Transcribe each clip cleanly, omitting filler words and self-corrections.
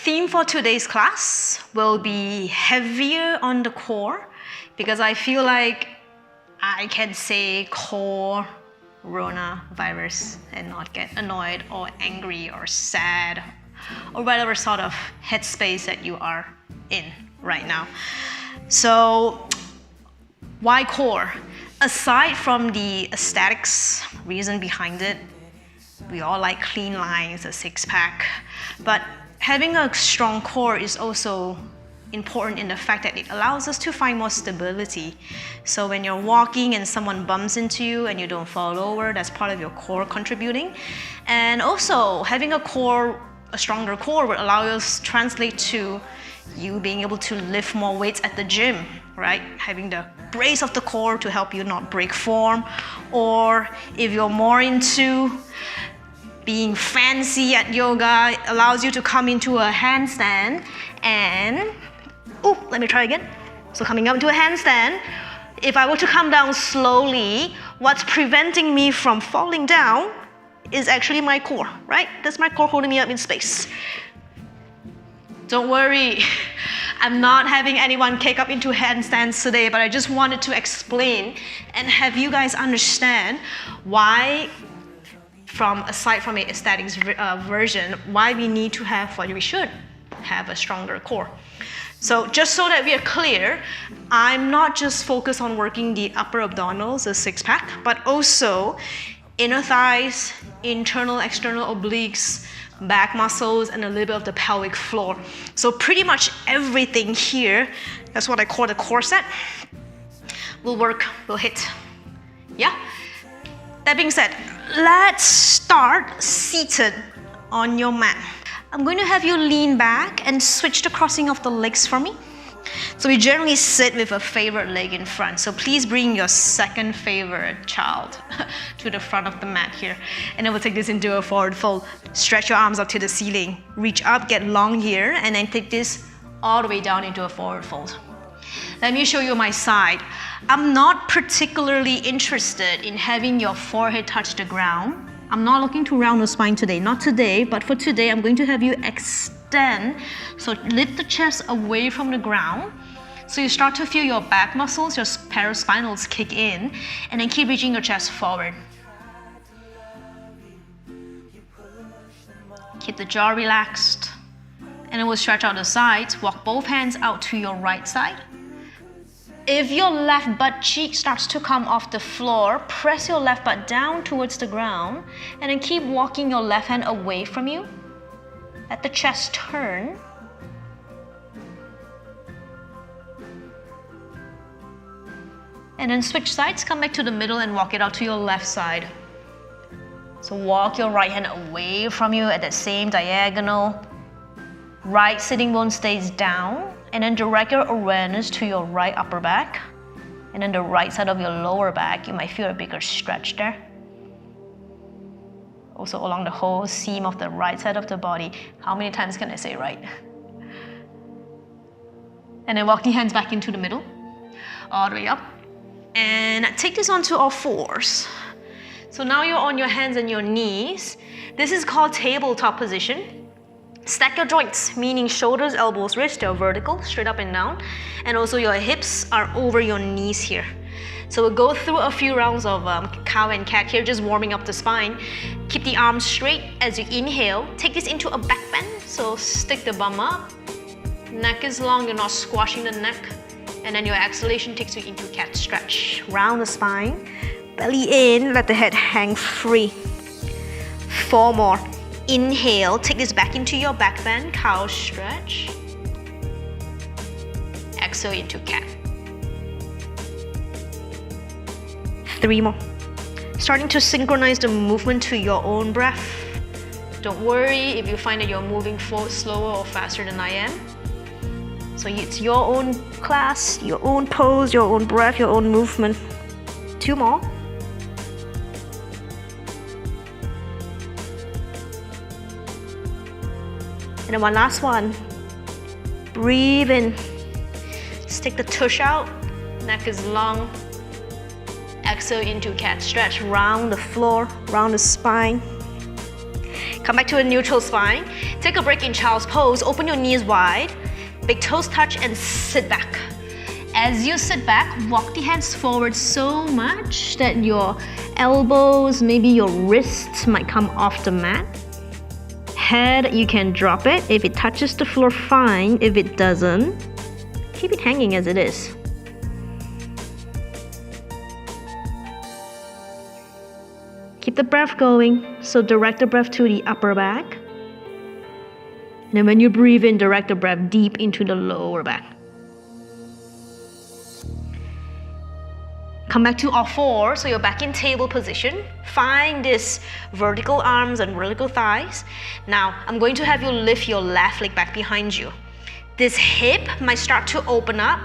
Theme for today's class will be heavier on the core because I feel like I can say coronavirus and not get annoyed or angry or sad or whatever sort of headspace that you are in right now. So why core? Aside from the aesthetics reason behind it, we all like clean lines, a six-pack, but having a strong core is also important in the fact that it allows us to find more stability. So when you're walking and someone bumps into you and you don't fall over, that's part of your core contributing. And also having a stronger core will allow us to translate to you being able to lift more weights at the gym, right? Having the brace of the core to help you not break form, or if you're more into being fancy at yoga, it allows you to come into a handstand and, let me try again. So coming up into a handstand, if I were to come down slowly, what's preventing me from falling down is actually my core, right? That's my core holding me up in space. Don't worry, I'm not having anyone kick up into handstands today, but I just wanted to explain and have you guys understand why, aside from an aesthetics version, why we should have a stronger core. So just so that we are clear, I'm not just focused on working the upper abdominals, the six-pack, but also inner thighs, internal, external obliques, back muscles, and a little bit of the pelvic floor. So pretty much everything here, that's what I call the core set, will hit. Yeah? That being said, let's start seated on your mat. I'm going to have you lean back and switch the crossing of the legs for me. So we generally sit with a favorite leg in front. So please bring your second favorite child to the front of the mat here. And then we'll take this into a forward fold. Stretch your arms up to the ceiling. Reach up, get long here, and then take this all the way down into a forward fold. Let me show you my side. I'm not particularly interested in having your forehead touch the ground. I'm not looking to round the spine today, not today, but for today I'm going to have you extend. So lift the chest away from the ground. So you start to feel your back muscles, your paraspinals kick in, and then keep reaching your chest forward. Keep the jaw relaxed. And then we'll stretch out the sides, walk both hands out to your right side. If your left butt cheek starts to come off the floor, press your left butt down towards the ground and then keep walking your left hand away from you. Let the chest turn. And then switch sides, come back to the middle and walk it out to your left side. So walk your right hand away from you at the same diagonal. Right sitting bone stays down. And then direct your awareness to your right upper back. And then the right side of your lower back, you might feel a bigger stretch there. Also along the whole seam of the right side of the body. How many times can I say right? And then walk the hands back into the middle, all the way up. And take this onto all fours. So now you're on your hands and your knees. This is called tabletop position. Stack your joints, meaning shoulders, elbows, wrists, they're vertical, straight up and down. And also your hips are over your knees here. So we'll go through a few rounds of cow and cat here, just warming up the spine. Keep the arms straight as you inhale. Take this into a back bend, so stick the bum up. Neck is long, you're not squashing the neck. And then your exhalation takes you into cat stretch. Round the spine, belly in, let the head hang free. 4 more. Inhale, take this back into your back bend, cow stretch. Exhale into cat. 3 more. Starting to synchronize the movement to your own breath. Don't worry if you find that you're moving slower or faster than I am. So it's your own class, your own pose, your own breath, your own movement. 2 more. And then one last one. Breathe in. Stick the tush out. Neck is long. Exhale into cat stretch. Round the floor, round the spine. Come back to a neutral spine. Take a break in child's pose. Open your knees wide. Big toes touch and sit back. As you sit back, walk the hands forward so much that your elbows, maybe your wrists might come off the mat. Head, you can drop it. If it touches the floor, fine. If it doesn't, keep it hanging as it is. Keep the breath going, so direct the breath to the upper back. And then when you breathe in, direct the breath deep into the lower back. Come back to all fours, so you're back in table position. Find this vertical arms and vertical thighs. Now, I'm going to have you lift your left leg back behind you. This hip might start to open up.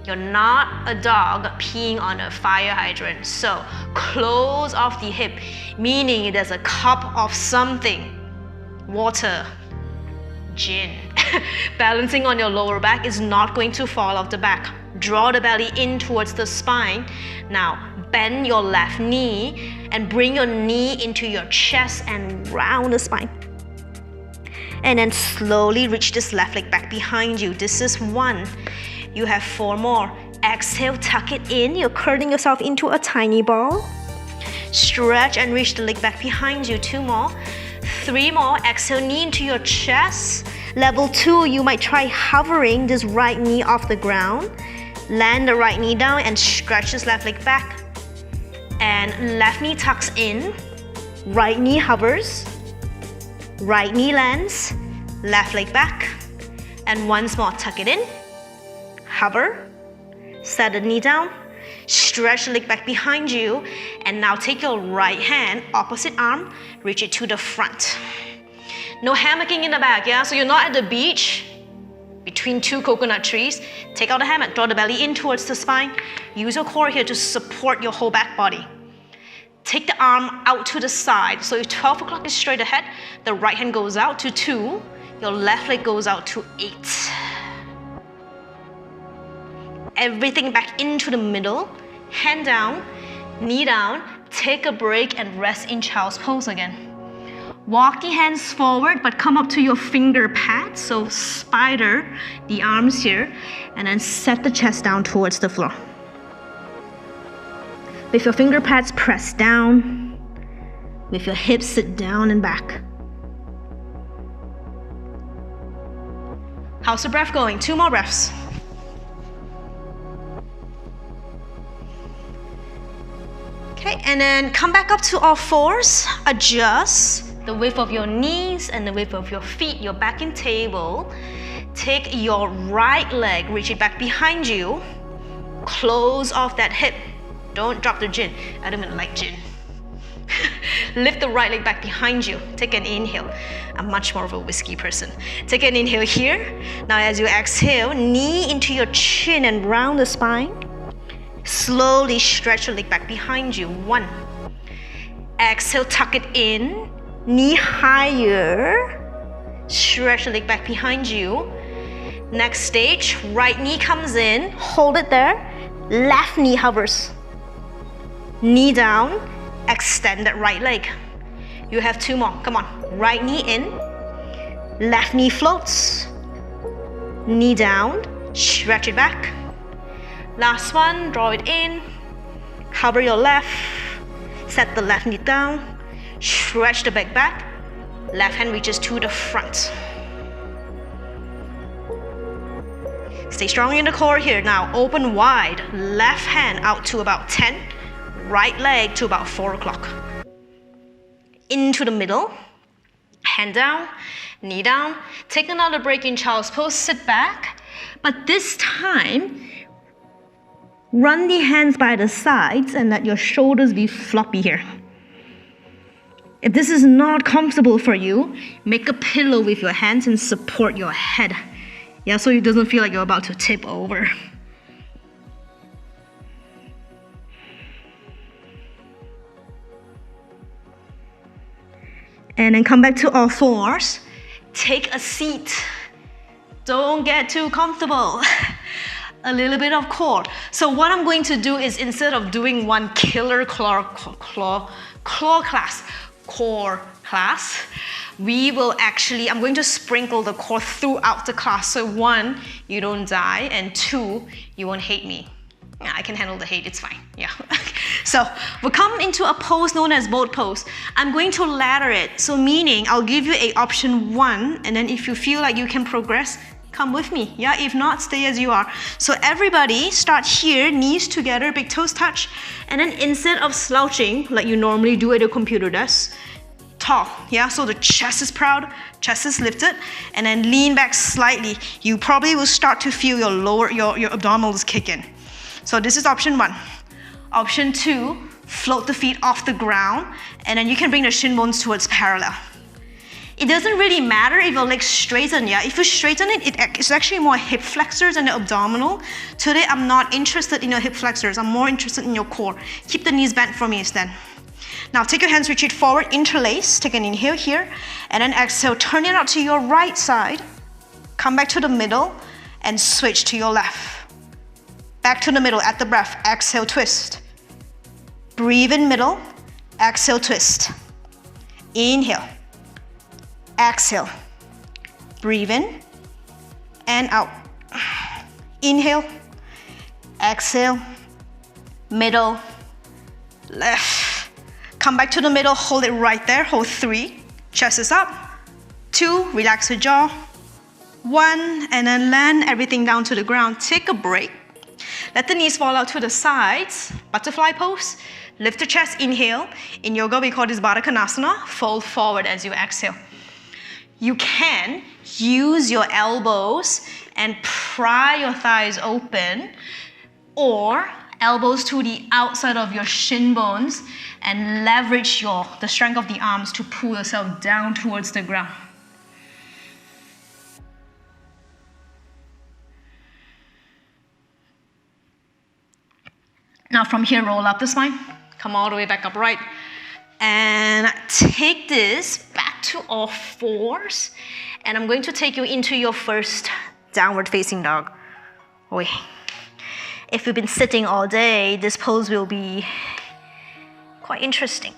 You're not a dog peeing on a fire hydrant. So close off the hip, meaning there's a cup of something. Water, gin. Balancing on your lower back is not going to fall off the back. Draw the belly in towards the spine. Now bend your left knee and bring your knee into your chest and round the spine. And then slowly reach this left leg back behind you. This is 1. You have 4 more. Exhale, tuck it in. You're curling yourself into a tiny ball. Stretch and reach the leg back behind you. 2 more. 3 more. Exhale, knee into your chest. Level 2, you might try hovering this right knee off the ground. Land the right knee down and stretch this left leg back. And left knee tucks in. Right knee hovers. Right knee lands. Left leg back. And once more, tuck it in. Hover, set the knee down, stretch the leg back behind you, and now take your right hand, opposite arm, reach it to the front. No hammocking in the back, yeah? So you're not at the beach, between 2 coconut trees. Take out the hammock, draw the belly in towards the spine. Use your core here to support your whole back body. Take the arm out to the side. So if 12 o'clock is straight ahead, the right hand goes out to 2, your left leg goes out to 8. Everything back into the middle, hand down, knee down, take a break and rest in child's pose again. Walk the hands forward but come up to your finger pads, so spider the arms here, and then set the chest down towards the floor. With your finger pads press down, with your hips sit down and back. How's the breath going? 2 more breaths. Okay, and then come back up to all fours. Adjust the width of your knees and the width of your feet. You're back in table. Take your right leg, reach it back behind you. Close off that hip. Don't drop the gin. I don't even like gin. Lift the right leg back behind you. Take an inhale. I'm much more of a whiskey person. Take an inhale here. Now as you exhale, knee into your chin and round the spine. Slowly stretch your leg back behind you. 1. Exhale, tuck it in. Knee higher. Stretch the leg back behind you. Next stage, right knee comes in. Hold it there. Left knee hovers. Knee down. Extend that right leg. You have 2 more. Come on. Right knee in. Left knee floats. Knee down. Stretch it back. Last one, draw it in, hover your left, set the left knee down, stretch the back, left hand reaches to the front. Stay strong in the core here. Now open wide, left hand out to about 10, right leg to about 4 o'clock. Into the middle, hand down, knee down. Take another break in child's pose, sit back, but this time, run the hands by the sides and let your shoulders be floppy here. If this is not comfortable for you, make a pillow with your hands and support your head. Yeah, so it doesn't feel like you're about to tip over. And then come back to all fours. Take a seat. Don't get too comfortable. A little bit of core. So what I'm going to do is, instead of doing one killer claw class, core class, we will actually, I'm going to sprinkle the core throughout the class. So 1, you don't die, and 2, you won't hate me. Yeah, I can handle the hate, it's fine. Yeah. So we'll come into a pose known as boat pose. I'm going to ladder it. So meaning I'll give you a option 1, and then if you feel like you can progress, come with me. Yeah, if not, stay as you are. So everybody start here, knees together, big toes touch, and then instead of slouching like you normally do at your computer desk, tall. Yeah, so the chest is proud, chest is lifted, and then lean back slightly. You probably will start to feel your your abdominals kick in. So this is option 1. Option 2, float the feet off the ground, and then you can bring the shin bones towards parallel. It doesn't really matter if your legs straighten, yeah? If you straighten it, it's actually more hip flexors and the abdominal. Today, I'm not interested in your hip flexors. I'm more interested in your core. Keep the knees bent for me instead. Now, take your hands, retreat forward, interlace. Take an inhale here, and then exhale. Turn it out to your right side. Come back to the middle, and switch to your left. Back to the middle at the breath. Exhale, twist. Breathe in middle. Exhale, twist. Inhale. Exhale. Breathe in and out. Inhale. Exhale. Middle. Left. Come back to the middle. Hold it right there. Hold 3. Chest is up. 2. Relax the jaw. 1. And then land everything down to the ground. Take a break. Let the knees fall out to the sides. Butterfly pose. Lift the chest, inhale. In yoga, we call this Baddha Konasana. Fold forward as you exhale. You can use your elbows and pry your thighs open, or elbows to the outside of your shin bones and leverage the strength of the arms to pull yourself down towards the ground. Now from here, roll up the spine. Come all the way back upright. And take this back to all fours. And I'm going to take you into your first downward facing dog. Wait. If you've been sitting all day, this pose will be quite interesting.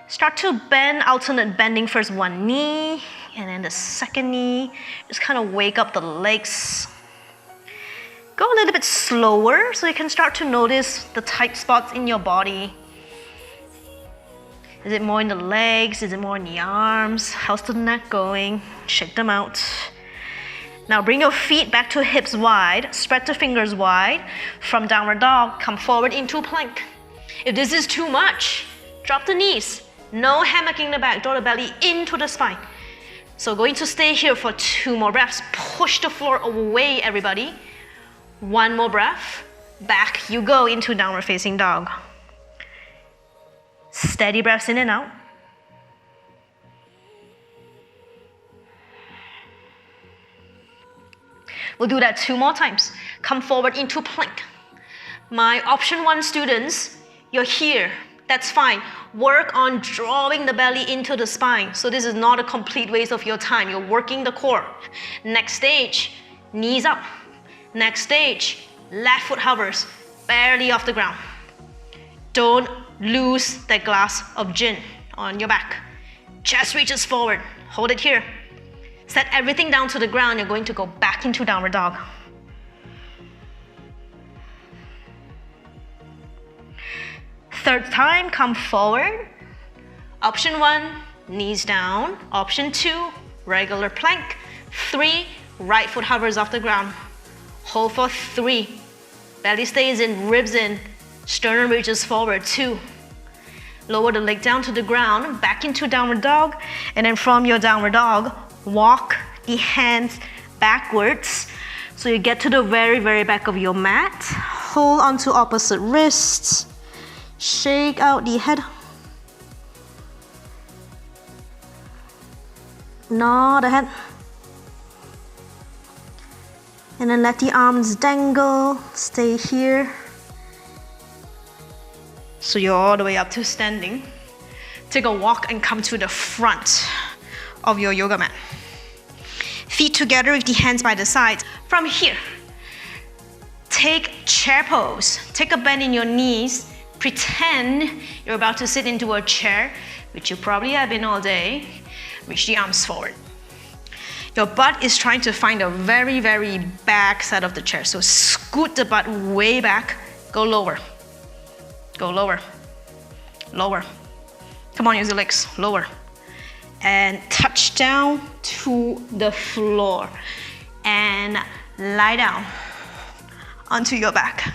Start to bend, alternate bending first one knee, and then the second knee. Just kind of wake up the legs. Go a little bit slower so you can start to notice the tight spots in your body. Is it more in the legs? Is it more in the arms? How's the neck going? Shake them out. Now bring your feet back to hips wide. Spread the fingers wide. From downward dog, come forward into plank. If this is too much, drop the knees. No hammocking the back. Draw the belly into the spine. So going to stay here for 2 more breaths. Push the floor away, everybody. 1 more breath. Back you go into downward facing dog. Steady breaths in and out. We'll do that 2 more times. Come forward into plank. My option 1 students, you're here. That's fine. Work on drawing the belly into the spine. So this is not a complete waste of your time. You're working the core. Next stage, knees up. Next stage, left foot hovers, barely off the ground. Don't lose that glass of gin on your back. Chest reaches forward, hold it here. Set everything down to the ground, you're going to go back into downward dog. Third time, come forward. Option 1, knees down. Option 2, regular plank. 3, right foot hovers off the ground. Hold for 3. Belly stays in, ribs in. Sternum reaches forward. 2. Lower the leg down to the ground, back into downward dog. And then from your downward dog, walk the hands backwards. So you get to the very, very back of your mat. Hold onto opposite wrists. Shake out the head. Nod the head. And then let the arms dangle, stay here. So you're all the way up to standing. Take a walk and come to the front of your yoga mat. Feet together with the hands by the sides. From here, take chair pose. Take a bend in your knees. Pretend you're about to sit into a chair, which you probably have been all day. Reach the arms forward. Your butt is trying to find the very, very back side of the chair. So scoot the butt way back. Go lower. Go lower. Lower. Come on, use your legs. Lower. And touch down to the floor. And lie down onto your back.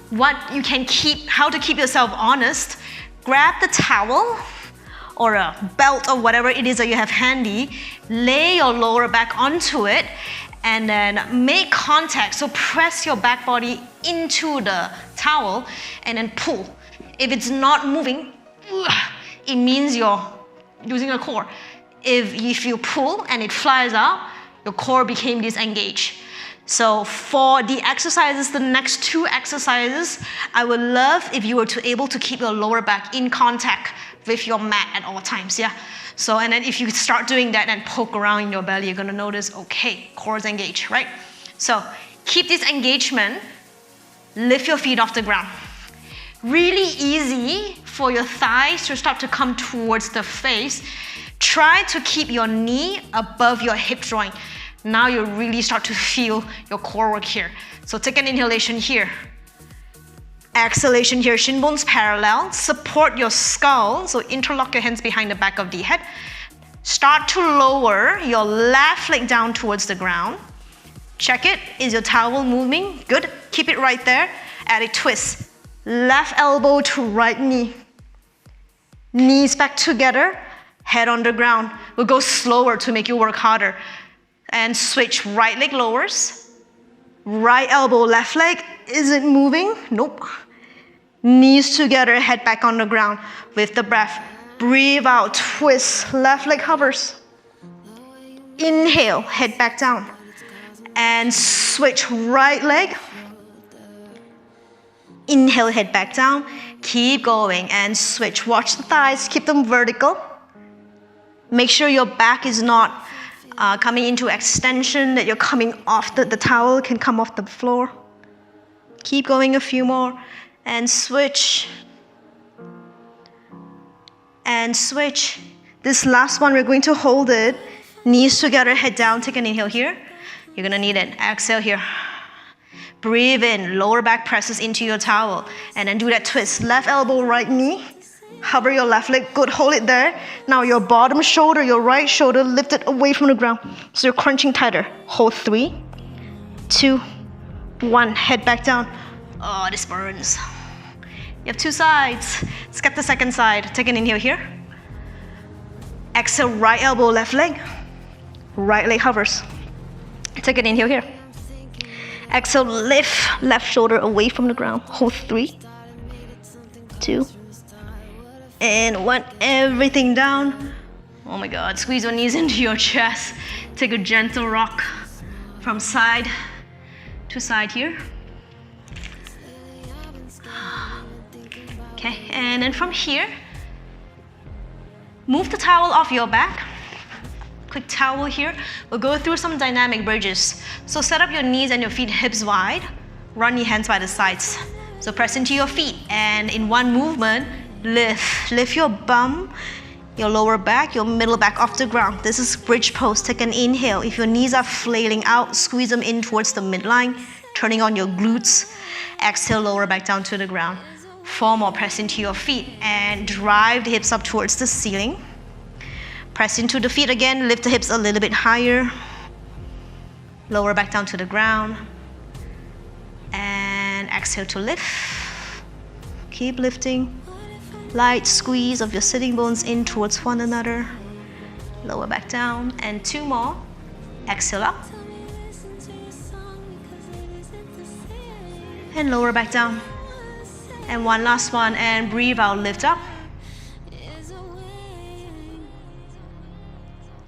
How to keep yourself honest, grab the towel or a belt or whatever it is that you have handy, lay your lower back onto it, and then make contact. So press your back body into the towel and then pull. If it's not moving, it means you're using a core. If you pull and it flies out, your core became disengaged. So for the exercises, the next 2 exercises, I would love if you were able to keep your lower back in contact with your mat at all times, yeah? So, and then if you start doing that and poke around in your belly, you're gonna notice, okay, core is engaged, right? So keep this engagement, lift your feet off the ground. Really easy for your thighs to start to come towards the face. Try to keep your knee above your hip joint. Now you really start to feel your core work here. So take an inhalation here. Exhalation here, shin bones parallel. Support your skull, so interlock your hands behind the back of the head. Start to lower your left leg down towards the ground. Check it, is your towel moving? Good, keep it right there. Add a twist. Left elbow to right knee. Knees back together, head on the ground. We'll go slower to make you work harder. And switch, right leg lowers. Right elbow, left leg. Is it moving? Nope. Knees together, head back on the ground with the breath. Breathe out, twist, left leg hovers. Inhale, head back down. And switch, right leg. Inhale, head back down. Keep going and switch. Watch the thighs, keep them vertical. Make sure your back is not coming into extension, that you're coming off the towel can come off the floor. Keep going a few more and switch. And switch. This last one, we're going to hold it. Knees together, head down, take an inhale here. You're gonna need an exhale here. Breathe in, lower back presses into your towel. And then do that twist. Left elbow, right knee. Hover your left leg, good, hold it there. Now your bottom shoulder, your right shoulder lifted away from the ground. So you're crunching tighter. Hold 3, 2, 1, head back down. Oh, this burns. You have 2 sides. Let's get the second side. Take an inhale here. Exhale, right elbow, left leg. Right leg hovers. Take an inhale here. Exhale, lift left shoulder away from the ground. Hold 3, 2, and 1, everything down. Oh my God, squeeze your knees into your chest. Take a gentle rock from side to side here. Okay, and then from here, move the towel off your back. Quick towel here. We'll go through some dynamic bridges. So set up your knees and your feet hips wide. Run your hands by the sides. So press into your feet, and in one movement, lift your bum, your lower back, your middle back off the ground. This is bridge pose. Take an inhale. If your knees are flailing out, squeeze them in towards the midline, turning on your glutes. Exhale, lower back down to the ground. 4 more, press into your feet and drive the hips up towards the ceiling. Press into the feet again, lift the hips a little bit higher. Lower back down to the ground. And exhale to lift. Keep lifting. Light squeeze of your sitting bones in towards one another. Lower back down, and 2 more. Exhale up. And lower back down. And 1 last one, and breathe out, lift up.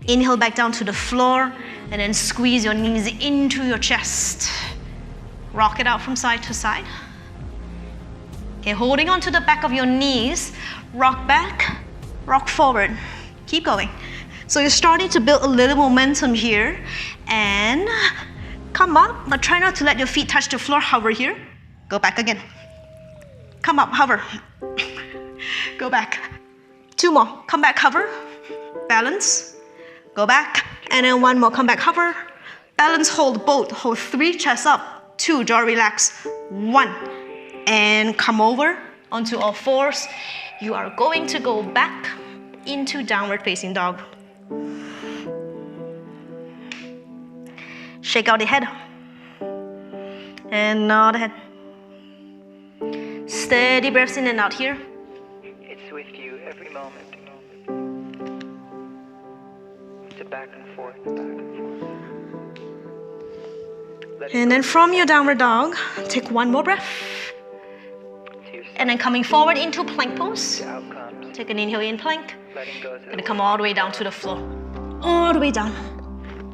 Inhale back down to the floor, and then squeeze your knees into your chest. Rock it out from side to side. Okay, holding on to the back of your knees, rock back, rock forward. Keep going. So you're starting to build a little momentum here, and come up, but try not to let your feet touch the floor. Hover here, go back again. Come up, hover. Go back. 2 more. Come back, hover. Balance. Go back. And then 1 more. Come back, hover. Balance, hold both. Hold 3, chest up. 2, jaw relax. 1. And come over onto all fours. You are going to go back into downward facing dog. Shake out the head. And nod the head. Steady breaths in and out here. It's with you every moment. It's a back and forth, back and forth. And then from your downward dog, take 1 more breath. And then coming forward into plank pose. Take an inhale in plank. Gonna come all the way down to the floor. All the way down.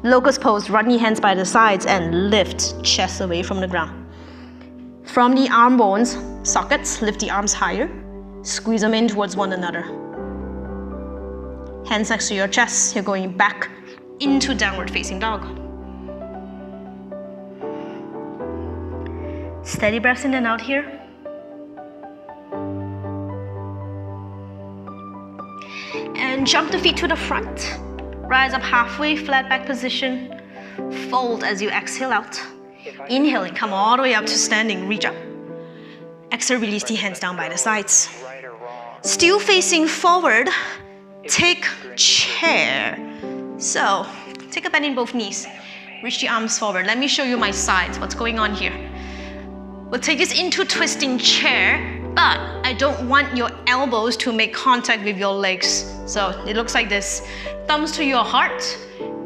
Locust pose, run your hands by the sides and lift chest away from the ground. From the arm bones, sockets, lift the arms higher. Squeeze them in towards one another. Hands next to your chest, you're going back into downward facing dog. Steady breaths in and out here. And jump the feet to the front. Rise up halfway, flat back position. Fold as you exhale out. Inhaling, come all the way up to standing, reach up. Exhale, release the hands down by the sides. Still facing forward, take chair. So, take a bend in both knees. Reach the arms forward. Let me show you my sides, what's going on here. We'll take this into twisting chair, but I don't want your elbows to make contact with your legs. So it looks like this. Thumbs to your heart,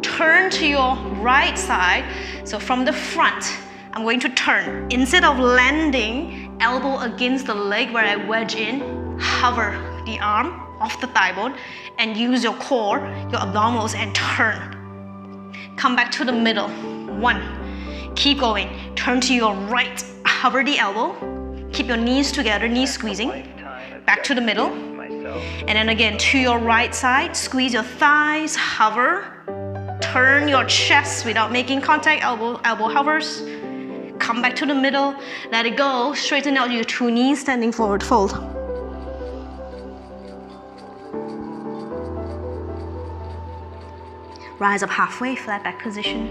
turn to your right side. So from the front, I'm going to turn. Instead of landing elbow against the leg where I wedge in, hover the arm off the thigh bone and use your core, your abdominals, and turn. Come back to the middle. 1. Keep going. Turn to your right, hover the elbow. Keep your knees together, knees squeezing. Back to the middle. And then again, to your right side, squeeze your thighs, hover. Turn your chest without making contact, elbow hovers. Come back to the middle, let it go. Straighten out your 2 knees, standing forward, fold. Rise up halfway, flat back position.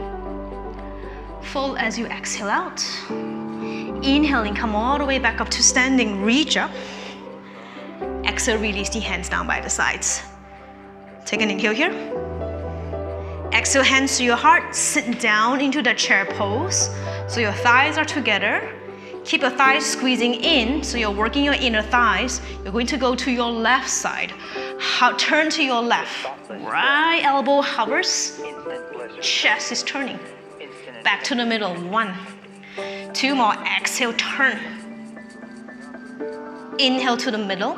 Fold as you exhale out. Inhaling, come all the way back up to standing, reach up. Exhale, release the hands down by the sides. Take an inhale here. Exhale, hands to your heart, sit down into the chair pose. So your thighs are together. Keep your thighs squeezing in, so you're working your inner thighs. You're going to go to your left side. Turn to your left. Right elbow hovers. Chest is turning. Back to the middle. 1. 2 more. Exhale, turn. Inhale to the middle.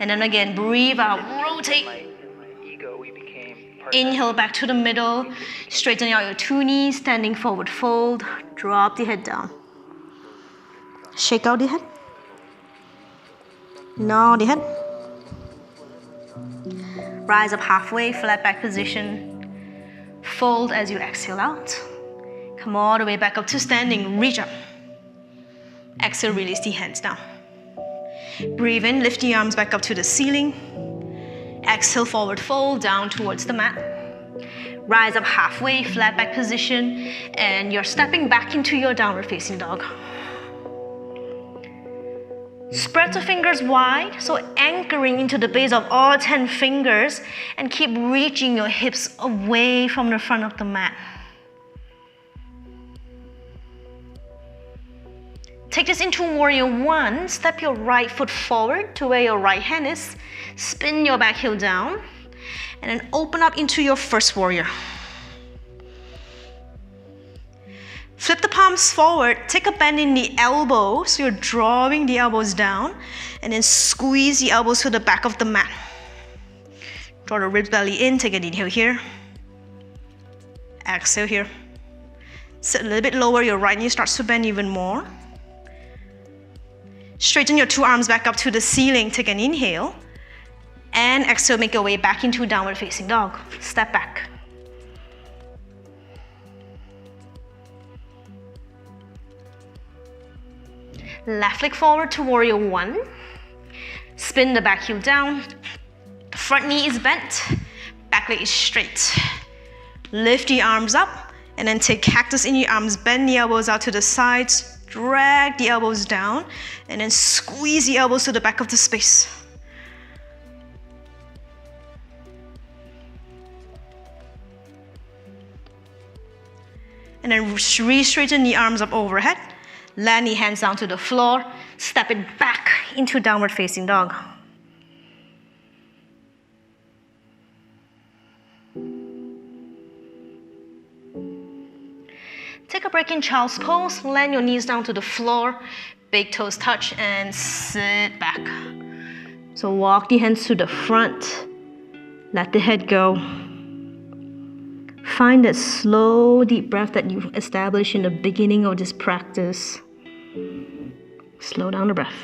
And then again, breathe out, rotate. Inhale back to the middle. Straighten out your 2 knees, standing forward, fold. Drop the head down. Shake out the head. Nod the head. Rise up halfway, flat back position. Fold as you exhale out. Come all the way back up to standing, reach up. Exhale, release the hands down. Breathe in, lift the arms back up to the ceiling. Exhale, forward fold, down towards the mat. Rise up halfway, flat back position, and you're stepping back into your downward facing dog. Spread the fingers wide, so anchoring into the base of all 10 fingers, and keep reaching your hips away from the front of the mat. Take this into warrior 1. Step your right foot forward to where your right hand is. Spin your back heel down. And then open up into your first warrior. Flip the palms forward. Take a bend in the elbows. So you're drawing the elbows down. And then squeeze the elbows to the back of the mat. Draw the rib belly in. Take an inhale here. Exhale here. Sit a little bit lower. Your right knee starts to bend even more. Straighten your 2 arms back up to the ceiling. Take an inhale. And exhale, make your way back into downward facing dog. Step back. Left leg forward to warrior one. Spin the back heel down. Front knee is bent. Back leg is straight. Lift the arms up and then take cactus in your arms. Bend the elbows out to the sides. Drag the elbows down and then squeeze the elbows to the back of the space. And then re-straighten the arms up overhead. Land the hands down to the floor. Step it back into downward facing dog. Take a break in child's pose. Land your knees down to the floor. Big toes touch and sit back. So walk the hands to the front. Let the head go. Find that slow, deep breath that you established in the beginning of this practice. Slow down the breath.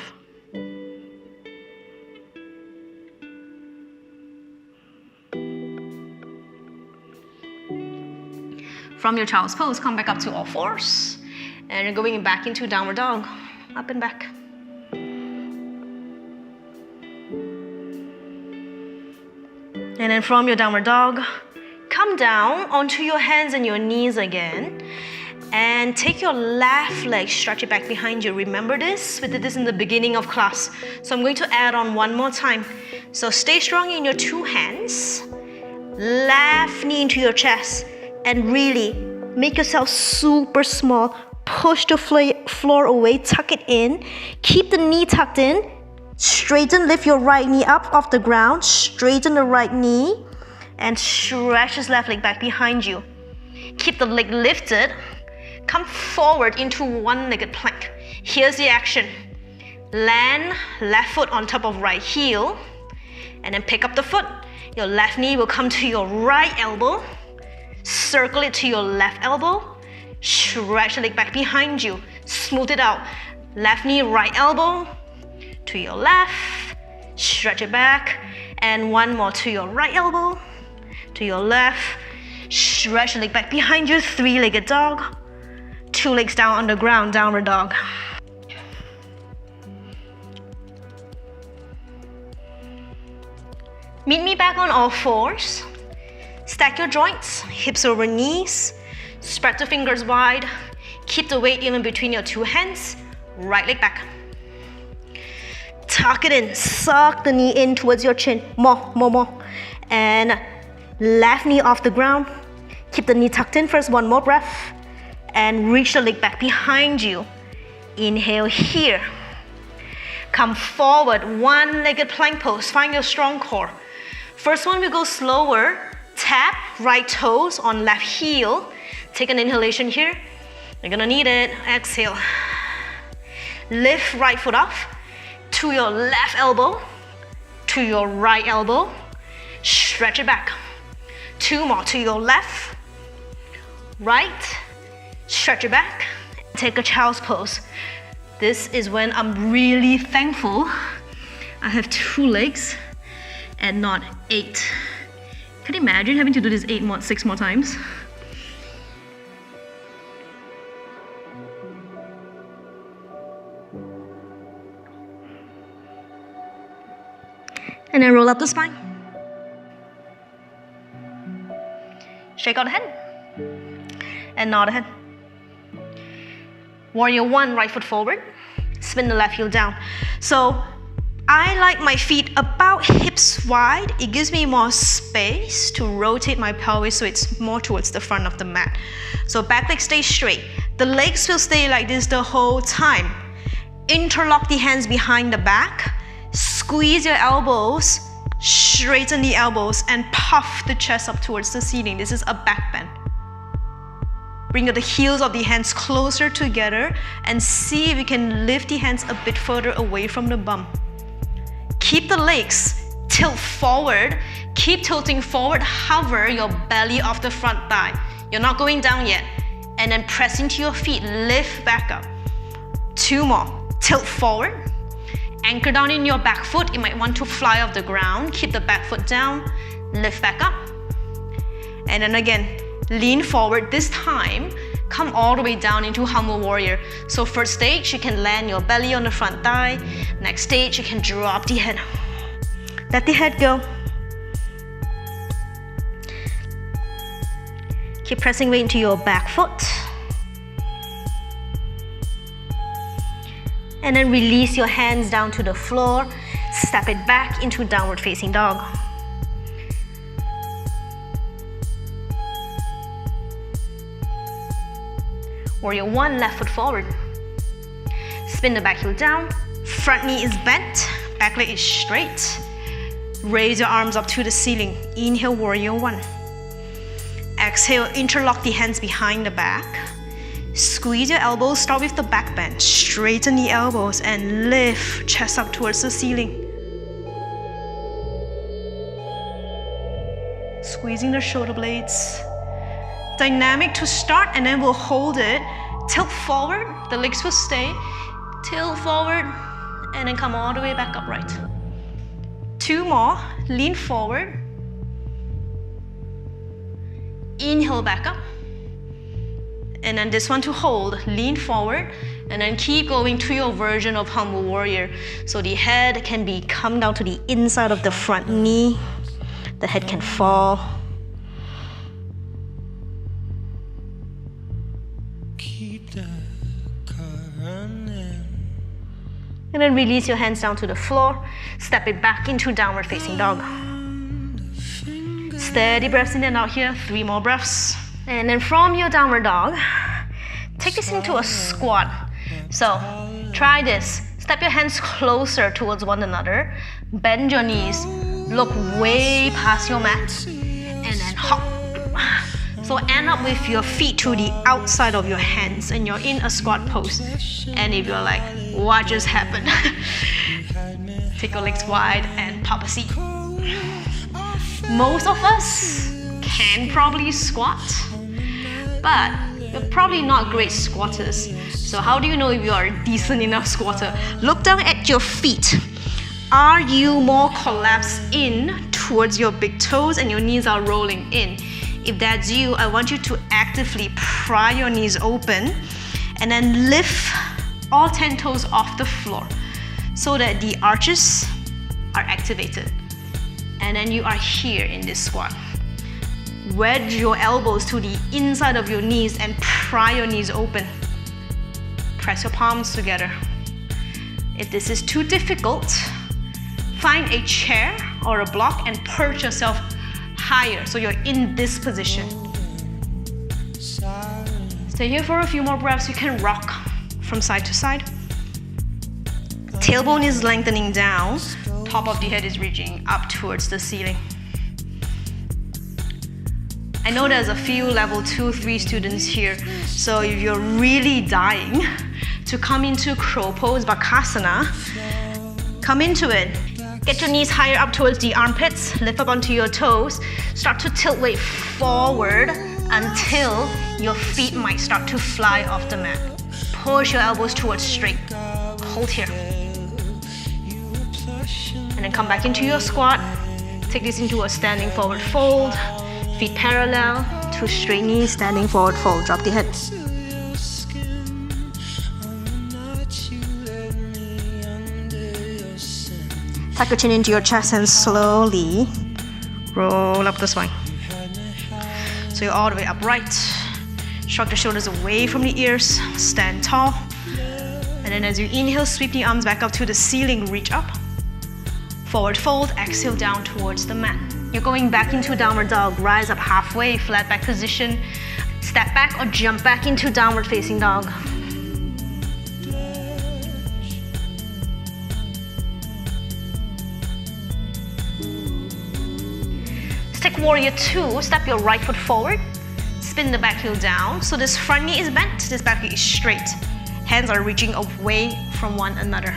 From your child's pose, come back up to all fours. And you're going back into downward dog. Up and back. And then from your downward dog, come down onto your hands and your knees again. And take your left leg, stretch it back behind you. Remember this? We did this in the beginning of class. So I'm going to add on one more time. So stay strong in your two hands. Left knee into your chest. And really make yourself super small. Push the floor away, tuck it in. Keep the knee tucked in. Straighten, lift your right knee up off the ground. Straighten the right knee. And stretch this left leg back behind you. Keep the leg lifted. Come forward into one-legged plank. Here's the action. Land left foot on top of right heel. And then pick up the foot. Your left knee will come to your right elbow. Circle it to your left elbow. Stretch the leg back behind you. Smooth it out. Left knee, right elbow. To your left. Stretch it back. And one more to your right elbow. To your left. Stretch the leg back behind you. Three-legged dog. Two legs down on the ground, downward dog. Meet me back on all fours. Stack your joints, hips over knees. Spread the fingers wide. Keep the weight even between your two hands. Right leg back. Tuck it in. Suck the knee in towards your chin. More. And left knee off the ground. Keep the knee tucked in first. One more breath. And reach the leg back behind you. Inhale here. Come forward, one-legged plank pose. Find your strong core. First one, we go slower. Tap right toes on left heel. Take an inhalation here. You're gonna need it. Exhale. Lift right foot off to your left elbow, to your right elbow. Stretch it back. Two more to your left, right. Stretch it back. Take a child's pose. This is when I'm really thankful I have two legs and not 8. Can you imagine having to do this 6 more times? And then roll up the spine. Shake out the head. And nod the head. Warrior one, right foot forward. Spin the left heel down. So I like my feet about hips wide. It gives me more space to rotate my pelvis so it's more towards the front of the mat. So back leg stays straight. The legs will stay like this the whole time. Interlock the hands behind the back. Squeeze your elbows. Straighten the elbows and puff the chest up towards the ceiling. This is a back bend. Bring the heels of the hands closer together and see if you can lift the hands a bit further away from the bum. Keep the legs tilt forward. Keep tilting forward. Hover your belly off the front thigh. You're not going down yet. And then press into your feet. Lift back up. 2 more. Tilt forward. Anchor down in your back foot. You might want to fly off the ground. Keep the back foot down. Lift back up. And then again, lean forward. This time, come all the way down into Humble Warrior. So first stage, you can land your belly on the front thigh. Next stage, you can drop the head. Let the head go. Keep pressing weight into your back foot. And then release your hands down to the floor. Step it back into downward facing dog. Warrior 1, left foot forward. Spin the back heel down. Front knee is bent. Back leg is straight. Raise your arms up to the ceiling. Inhale, Warrior 1. Exhale, interlock the hands behind the back. Squeeze your elbows, start with the back bend. Straighten the elbows and lift chest up towards the ceiling. Squeezing the shoulder blades. Dynamic to start, and then we'll hold it. Tilt forward, the legs will stay. Tilt forward, and then come all the way back upright. 2 more, lean forward. Inhale back up. And then this one to hold, lean forward, and then keep going to your version of Humble Warrior. So the head can come down to the inside of the front knee. The head can fall. And then release your hands down to the floor. Step it back into downward facing dog. Steady breaths in and out here. 3 more breaths. And then from your downward dog, take this into a squat. So try this. Step your hands closer towards one another. Bend your knees. Look way past your mat. And then hop. So end up with your feet to the outside of your hands and you're in a squat pose. And if you're like, what just happened? Take your legs wide and pop a seat. Most of us can probably squat, but you're probably not great squatters. So how do you know if you are a decent enough squatter? Look down at your feet. Are you more collapsed in towards your big toes and your knees are rolling in? If that's you, I want you to actively pry your knees open and then lift all 10 toes off the floor so that the arches are activated. And then you are here in this squat. Wedge your elbows to the inside of your knees and pry your knees open. Press your palms together. If this is too difficult, find a chair or a block and perch yourself higher so you're in this position. Stay here for a few more breaths. You can rock from side to side. Tailbone is lengthening down. Top of the head is reaching up towards the ceiling. I know there's a few level 2, 3 students here, so if you're really dying to come into crow pose, Bakasana, come into it. Get your knees higher up towards the armpits, lift up onto your toes, start to tilt weight forward until your feet might start to fly off the mat. Push your elbows towards straight. Hold here. And then come back into your squat. Take this into a standing forward fold. Feet parallel, 2 straight knees, standing forward fold. Drop the head. Tuck your chin into your chest and slowly roll up the spine. So you're all the way upright. Shrug the shoulders away from the ears. Stand tall. And then as you inhale, sweep the arms back up to the ceiling. Reach up. Forward fold. Exhale down towards the mat. You're going back into downward dog. Rise up halfway, flat back position. Step back or jump back into downward facing dog. Take Warrior 2, step your right foot forward, spin the back heel down. So this front knee is bent, this back knee is straight. Hands are reaching away from one another.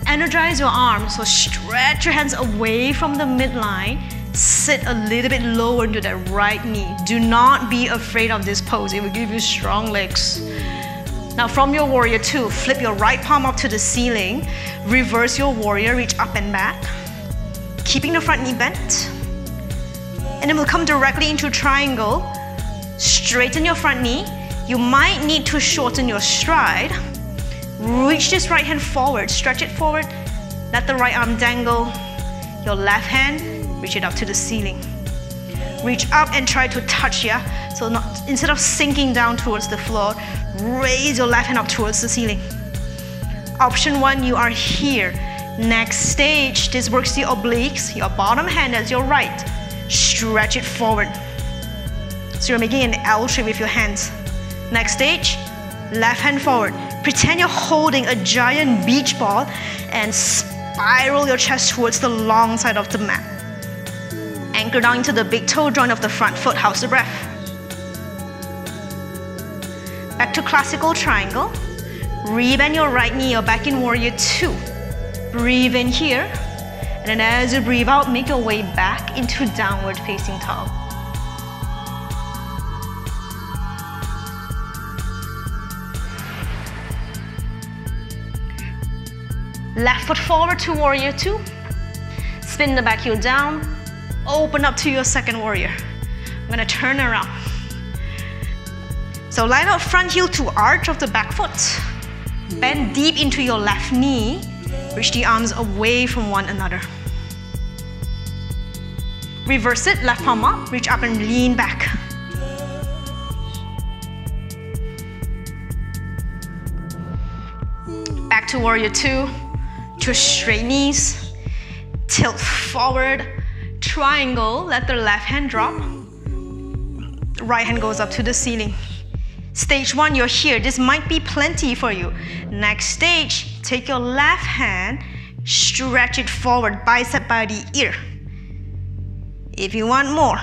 Energize your arms, so stretch your hands away from the midline. Sit a little bit lower into that right knee. Do not be afraid of this pose, it will give you strong legs. Now from your Warrior 2, flip your right palm up to the ceiling. Reverse your Warrior, reach up and back. Keeping the front knee bent. And then we'll come directly into triangle. Straighten your front knee. You might need to shorten your stride. Reach this right hand forward, stretch it forward. Let the right arm dangle. Your left hand, reach it up to the ceiling. Reach up and try to touch, yeah? So instead of sinking down towards the floor, raise your left hand up towards the ceiling. Option 1, you are here. Next stage, this works the obliques. Your bottom hand is your right. Stretch it forward. So you're making an L shape with your hands. Next stage, left hand forward. Pretend you're holding a giant beach ball and spiral your chest towards the long side of the mat. Anchor down into the big toe joint of the front foot. How's the breath? Back to classical triangle. Rebend your right knee. You're back in warrior 2. Breathe in here. And then as you breathe out, make your way back into downward facing dog. Left foot forward to warrior 2. Spin the back heel down. Open up to your second warrior. I'm gonna turn around. So line up front heel to arch of the back foot. Bend deep into your left knee. Reach the arms away from one another. Reverse it, left palm up. Reach up and lean back. Back to warrior 2. Twist straight knees. Tilt forward. Triangle, let the left hand drop. Right hand goes up to the ceiling. Stage 1, you're here. This might be plenty for you. Next stage, take your left hand, stretch it forward, bicep by the ear. If you want more,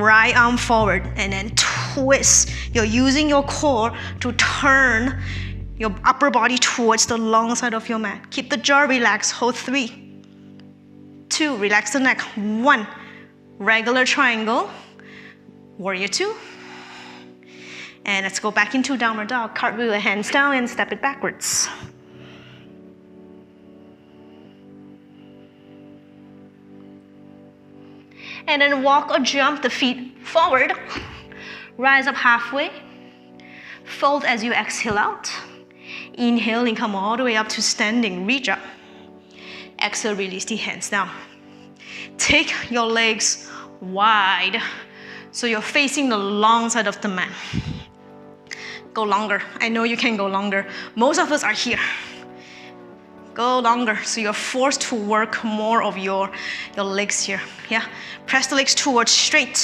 right arm forward and then twist. You're using your core to turn your upper body towards the long side of your mat. Keep the jaw relaxed. Hold 3, 2, relax the neck. 1, regular triangle, warrior 2. And let's go back into downward dog. Cartwheel your hands down and step it backwards. And then walk or jump the feet forward. Rise up halfway. Fold as you exhale out. Inhale and come all the way up to standing. Reach up. Exhale, release the hands down. Take your legs wide so you're facing the long side of the mat. Go longer. I know you can go longer. Most of us are here. Go longer so you're forced to work more of your legs here. Yeah. Press the legs towards straight.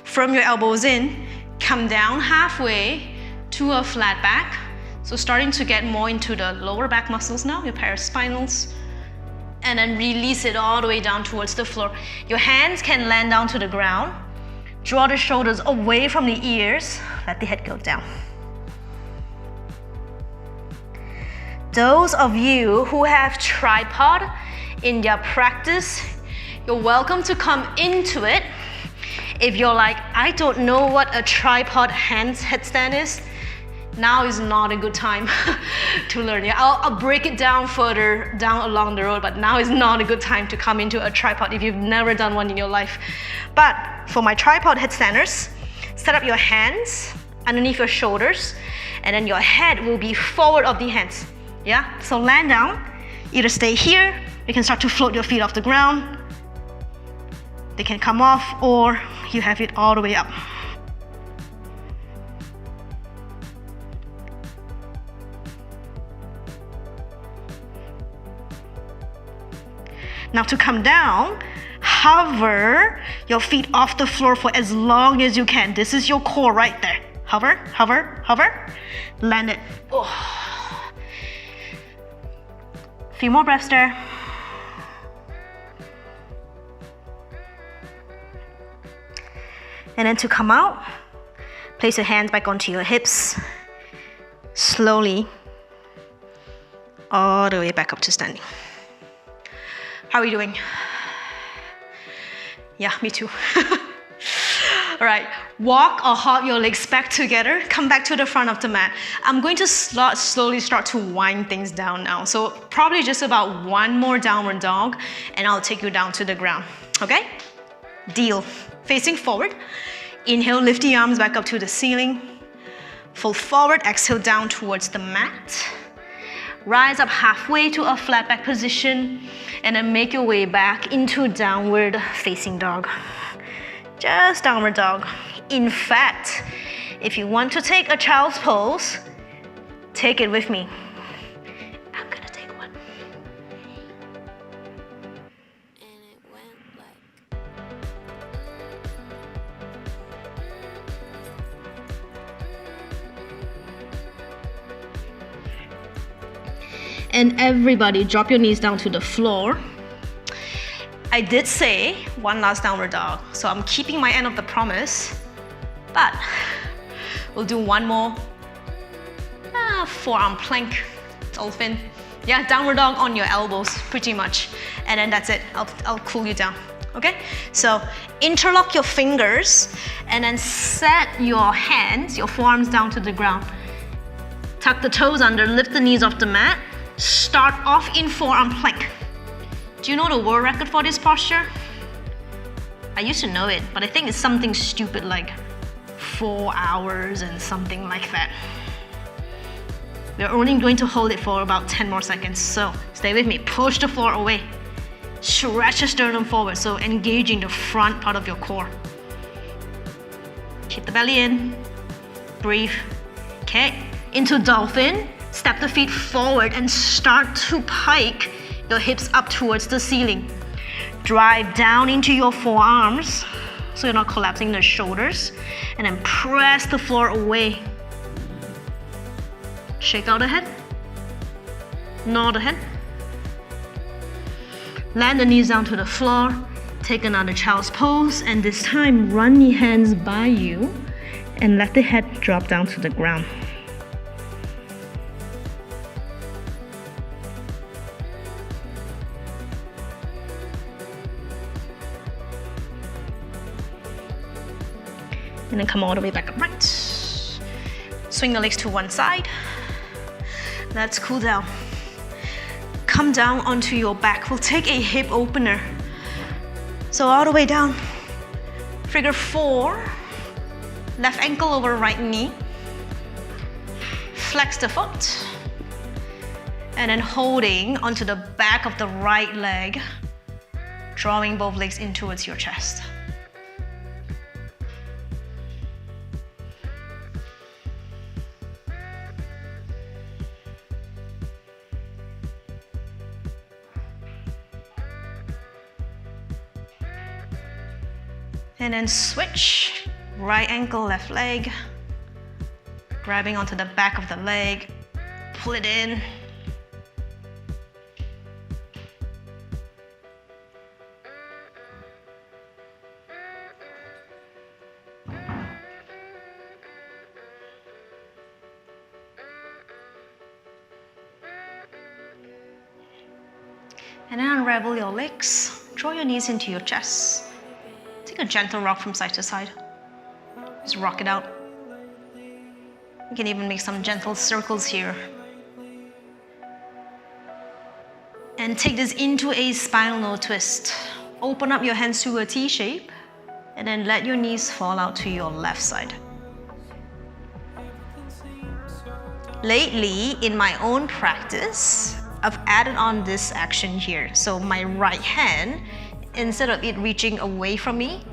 Firm your elbows in. Come down halfway to a flat back. So starting to get more into the lower back muscles now, your paraspinals. And then release it all the way down towards the floor. Your hands can land down to the ground. Draw the shoulders away from the ears. Let the head go down. Those of you who have tripod in your practice, you're welcome to come into it. If you're like, I don't know what a tripod headstand is, now is not a good time to learn. Yeah, I'll break it down further down along the road, but now is not a good time to come into a tripod if you've never done one in your life. But for my tripod headstanders, set up your hands underneath your shoulders, and then your head will be forward of the hands. Yeah, so land down, either stay here, you can start to float your feet off the ground. They can come off, or you have it all the way up. Now to come down, hover your feet off the floor for as long as you can. This is your core right there. Hover, hover, hover. Land it. Oh. Few more breaths there. And then to come out, place your hands back onto your hips. Slowly, all the way back up to standing. How are we doing? Yeah, me too. All right, walk or hop your legs back together. Come back to the front of the mat. I'm going to slowly start to wind things down now. So probably just about one more downward dog and I'll take you down to the ground, okay? Deal. Facing forward. Inhale, lift the arms back up to the ceiling. Fold forward, exhale down towards the mat. Rise up halfway to a flat back position and then make your way back into downward facing dog. Just downward dog. In fact, if you want to take a child's pose, take it with me. I'm gonna take one. And it went like. And everybody drop your knees down to the floor. I did say one last downward dog, so I'm keeping my end of the promise, but we'll do one more forearm plank, dolphin. Yeah, downward dog on your elbows, pretty much. And then that's it, I'll cool you down, okay? So interlock your fingers and then set your hands, your forearms down to the ground. Tuck the toes under, lift the knees off the mat. Start off in forearm plank. Do you know the world record for this posture? I used to know it, but I think it's something stupid like 4 hours and something like that. We're only going to hold it for about 10 more seconds, so stay with me. Push the floor away. Stretch the sternum forward, so engaging the front part of your core. Keep the belly in. Breathe. Okay, into dolphin. Step the feet forward and start to pike your hips up towards the ceiling. Drive down into your forearms so you're not collapsing the shoulders, and then press the floor away. Shake out the head. Nod the head. Land the knees down to the floor. Take another child's pose, and this time run the hands by you and let the head drop down to the ground. And then come all the way back upright. Swing the legs to one side. Let's cool down. Come down onto your back. We'll take a hip opener. So all the way down. Figure 4. Left ankle over right knee. Flex the foot. And then holding onto the back of the right leg. Drawing both legs in towards your chest. And then switch, right ankle, left leg, grabbing onto the back of the leg, pull it in. And then unravel your legs, draw your knees into your chest. Take a gentle rock from side to side. Just rock it out. You can even make some gentle circles here. And take this into a spinal node twist. Open up your hands to a T shape and then let your knees fall out to your left side. Lately, in my own practice, I've added on this action here. So my right hand, instead of it reaching away from me,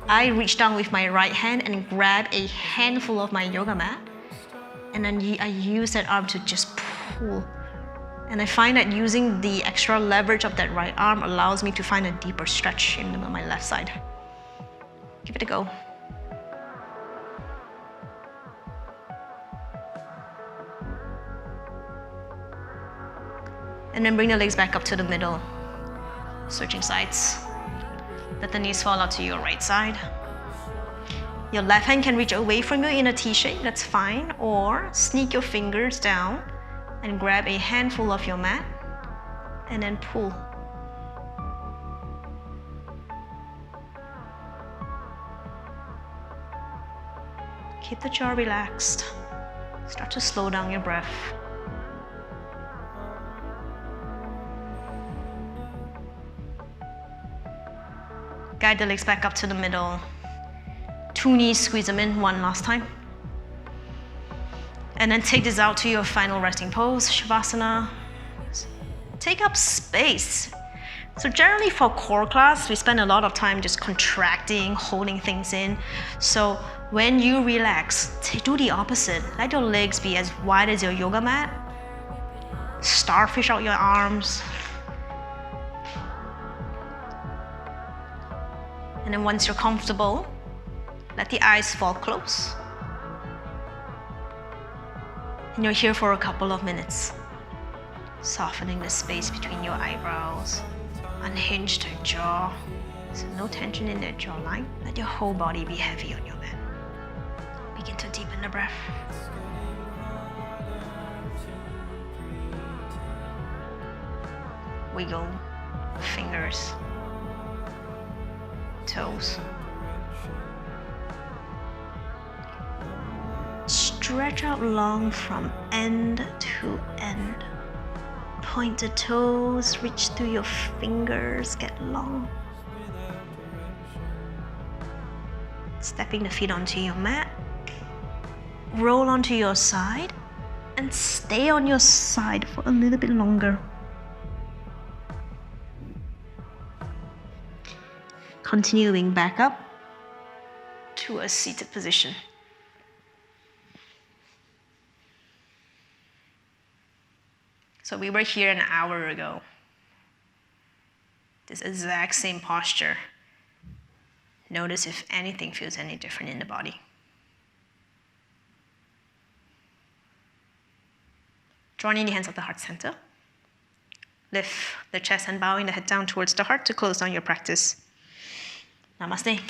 I reach down with my right hand and grab a handful of my yoga mat. And then I use that arm to just pull. And I find that using the extra leverage of that right arm allows me to find a deeper stretch in my left side. Give it a go. And then bring the legs back up to the middle. Switching sides. Let the knees fall out to your right side. Your left hand can reach away from you in a T shape, that's fine. Or sneak your fingers down and grab a handful of your mat and then pull. Keep the jaw relaxed. Start to slow down your breath. Guide the legs back up to the middle. 2 knees, squeeze them in one last time. And then take this out to your final resting pose, Shavasana. Take up space. So generally for core class, we spend a lot of time just contracting, holding things in. So when you relax, do the opposite. Let your legs be as wide as your yoga mat. Starfish out your arms. And then once you're comfortable, let the eyes fall close. And you're here for a couple of minutes, softening the space between your eyebrows. Unhinge the jaw. So no tension in the jawline. Let your whole body be heavy on your mat. Begin to deepen the breath. Wiggle fingers, toes. Stretch out long from end to end. Point the toes, reach through your fingers, get long. Stepping the feet onto your mat. Roll onto your side and stay on your side for a little bit longer. Continuing back up to a seated position. So we were here an hour ago. This exact same posture. Notice if anything feels any different in the body. Drawing the hands at the heart center. Lift the chest and bowing the head down towards the heart to close down your practice. Namaste.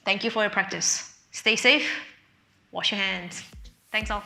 Thank you for your practice. Stay safe. Wash your hands. Thanks all.